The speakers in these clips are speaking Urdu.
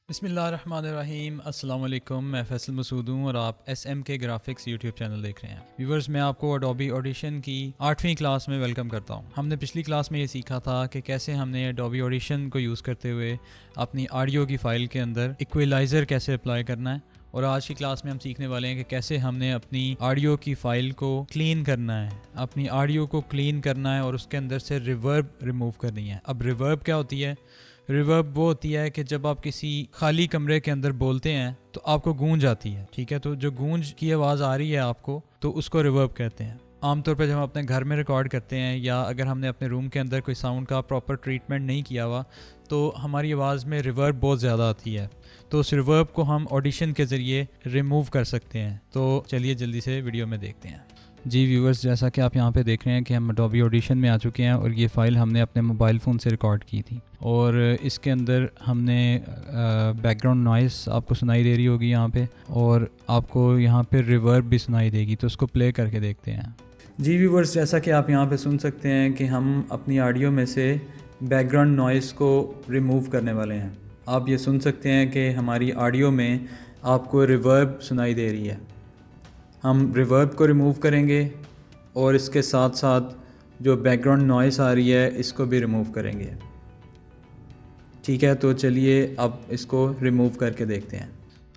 بسم اللہ الرحمن الرحیم۔ السلام علیکم، میں فیصل مسعود ہوں اور آپ ایس ایم کے گرافکس یوٹیوب چینل دیکھ رہے ہیں۔ ویورز، میں آپ کو اڈوبی آڈیشن کی 8ویں کلاس میں ویلکم کرتا ہوں۔ ہم نے پچھلی کلاس میں یہ سیکھا تھا کہ کیسے ہم نے اڈوبی آڈیشن کو یوز کرتے ہوئے اپنی آڈیو کی فائل کے اندر ایکویلائزر کیسے اپلائی کرنا ہے، اور آج کی کلاس میں ہم سیکھنے والے ہیں کہ کیسے ہم نے اپنی آڈیو کی فائل کو کلین کرنا ہے، اپنی آڈیو کو کلین کرنا ہے اور اس کے اندر سے ریورب ریموو کرنی ہے۔ اب ریورب کیا ہوتی ہے؟ ریورب وہ ہوتی ہے کہ جب آپ کسی خالی کمرے کے اندر بولتے ہیں تو آپ کو گونج آتی ہے، ٹھیک ہے؟ تو جو گونج کی آواز آ رہی ہے آپ کو، تو اس کو ریورب کہتے ہیں۔ عام طور پہ جب ہم اپنے گھر میں ریکارڈ کرتے ہیں یا اگر ہم نے اپنے روم کے اندر کوئی ساؤنڈ کا پراپر ٹریٹمنٹ نہیں کیا ہوا تو ہماری آواز میں ریورب بہت زیادہ آتی ہے، تو اس ریورب کو ہم آڈیشن کے ذریعے ریموو کر سکتے ہیں۔ تو چلیے جلدی سے ویڈیو میں دیکھتے ہیں۔ جی ویورز، جیسا کہ آپ یہاں پہ دیکھ رہے ہیں کہ ہم اڈوبی آڈیشن میں آ چکے ہیں اور یہ فائل ہم نے اپنے موبائل فون سے ریکارڈ کی تھی، اور اس کے اندر ہم نے بیک گراؤنڈ نوائز آپ کو سنائی دے رہی ہوگی یہاں پہ، اور آپ کو یہاں پہ ریورب بھی سنائی دے گی، تو اس کو پلے کر کے دیکھتے ہیں۔ جی ویورز، جیسا کہ آپ یہاں پہ سن سکتے ہیں کہ ہم اپنی آڈیو میں سے بیک گراؤنڈ نوائز کو ریموو کرنے والے ہیں۔ آپ یہ سن سکتے ہیں کہ ہماری آڈیو میں آپ کو ریورب سنائی دے رہی ہے۔ ہم ریورب کو ریموو کریں گے اور اس کے ساتھ ساتھ جو بیک گراؤنڈ نوائز آ رہی ہے اس کو بھی ریموو کریں گے، ٹھیک ہے؟ تو چلیے اب اس کو ریموو کر کے دیکھتے ہیں۔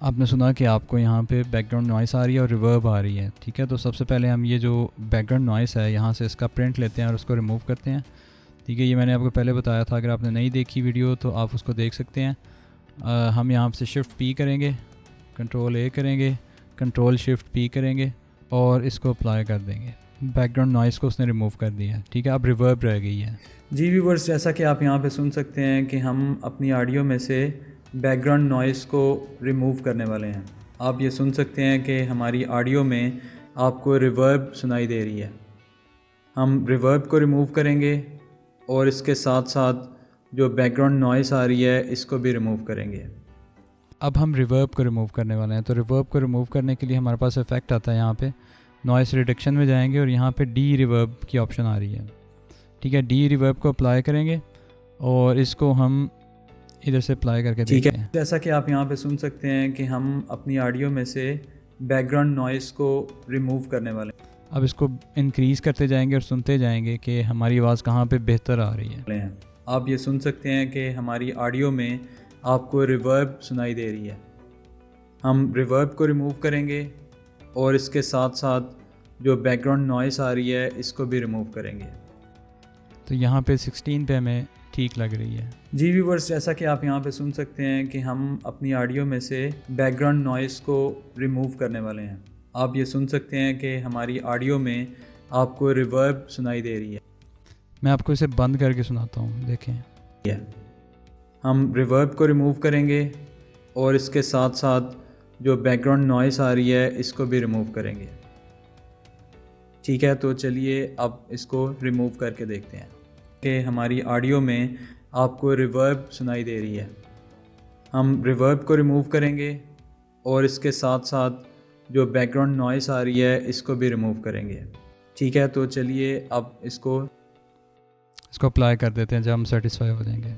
آپ نے سنا کہ آپ کو یہاں پہ بیک گراؤنڈ نوائز آ رہی ہے اور ریورب آ رہی ہے، ٹھیک ہے؟ تو سب سے پہلے ہم یہ جو بیک گراؤنڈ نوائز ہے یہاں سے اس کا پرنٹ لیتے ہیں اور اس کو ریموو کرتے ہیں، ٹھیک ہے؟ یہ میں نے آپ کو پہلے بتایا تھا، اگر آپ نے نہیں دیکھی ویڈیو تو آپ اس کو دیکھ سکتے ہیں۔ ہم یہاں سے شفٹ پی کریں گے، کنٹرول اے کریں گے، کنٹرول شفٹ پی کریں گے اور اس کو اپلائی کر دیں گے۔ بیک گراؤنڈ نوائز کو اس نے ریموو کر دیا ہے، ٹھیک ہے؟ اب ریورب رہ گئی ہے۔ جی ویورز، جیسا کہ آپ یہاں پہ سن سکتے ہیں کہ ہم اپنی آڈیو میں سے بیک گراؤنڈ نوائز کو ریموو کرنے والے ہیں۔ آپ یہ سن سکتے ہیں کہ ہماری آڈیو میں آپ کو ریورب سنائی دے رہی ہے۔ ہم ریورب کو ریموو کریں گے اور اس کے ساتھ ساتھ جو بیک گراؤنڈ نوائز آ رہی ہے اس کو بھی ریموو کریں گے۔ اب ہم ریورب کو ریموو کرنے والے ہیں، تو ریورب کو ریموو کرنے کے لیے ہمارے پاس افیکٹ آتا ہے، یہاں پہ نوائز ریڈکشن میں جائیں گے اور یہاں پہ ڈی ریورب کی آپشن آ رہی ہے، ٹھیک ہے؟ ڈی ریورب کو اپلائی کریں گے اور اس کو ہم ادھر سے اپلائی کر کے دیکھتے ہیں۔ جیسا کہ آپ یہاں پہ سن سکتے ہیں کہ ہم اپنی آڈیو میں سے بیک گراؤنڈ نوائز کو ریموو کرنے والے ہیں۔ اب اس کو انکریز کرتے جائیں گے اور سنتے جائیں گے کہ ہماری آواز کہاں پہ بہتر آ رہی ہے۔ آپ یہ سن سکتے ہیں کہ ہماری آڈیو میں آپ کو ریورب سنائی دے رہی ہے۔ ہم ریورب کو ریموو کریں گے اور اس کے ساتھ ساتھ جو بیک گراؤنڈ نوائز آ رہی ہے اس کو بھی ریموو کریں گے، تو یہاں پہ 16 پہ ہمیں ٹھیک لگ رہی ہے۔ جی ویورز، جیسا کہ آپ یہاں پہ سن سکتے ہیں کہ ہم اپنی آڈیو میں سے بیک گراؤنڈ نوائز کو ریموو کرنے والے ہیں۔ آپ یہ سن سکتے ہیں کہ ہماری آڈیو میں آپ کو ریورب سنائی دے رہی ہے۔ میں آپ کو اسے بند کر کے سناتا ہوں، دیکھیں۔ ہم ریورب کو ریموو کریں گے اور اس کے ساتھ ساتھ جو بیک گراؤنڈ نوائز آ رہی ہے اس کو بھی ریموو کریں گے، ٹھیک ہے؟ تو چلیے اب اس کو ریموو کر کے دیکھتے ہیں کہ ہماری آڈیو میں آپ کو ریورب سنائی دے رہی ہے۔ ہم ریورب کو ریموو کریں گے اور اس کے ساتھ ساتھ جو بیک گراؤنڈ نوائز آ رہی ہے اس کو بھی ریموو کریں گے، ٹھیک ہے؟ تو چلیے اب اس کو اپلائی کر دیتے ہیں جب ہم سیٹسفائی ہو جائیں گے۔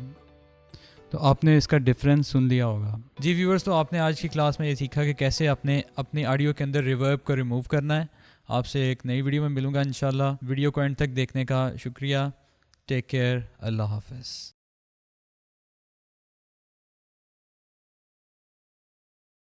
تو آپ نے اس کا ڈفرینس سن لیا ہوگا۔ جی ویورز، تو آپ نے آج کی کلاس میں یہ سیکھا کہ کیسے اپنے آڈیو کے اندر ریورب کو ریموو کرنا ہے۔ آپ سے ایک نئی ویڈیو میں ملوں گا انشاءاللہ۔ ویڈیو کو اینڈ تک دیکھنے کا شکریہ۔ ٹیک کیئر، اللہ حافظ۔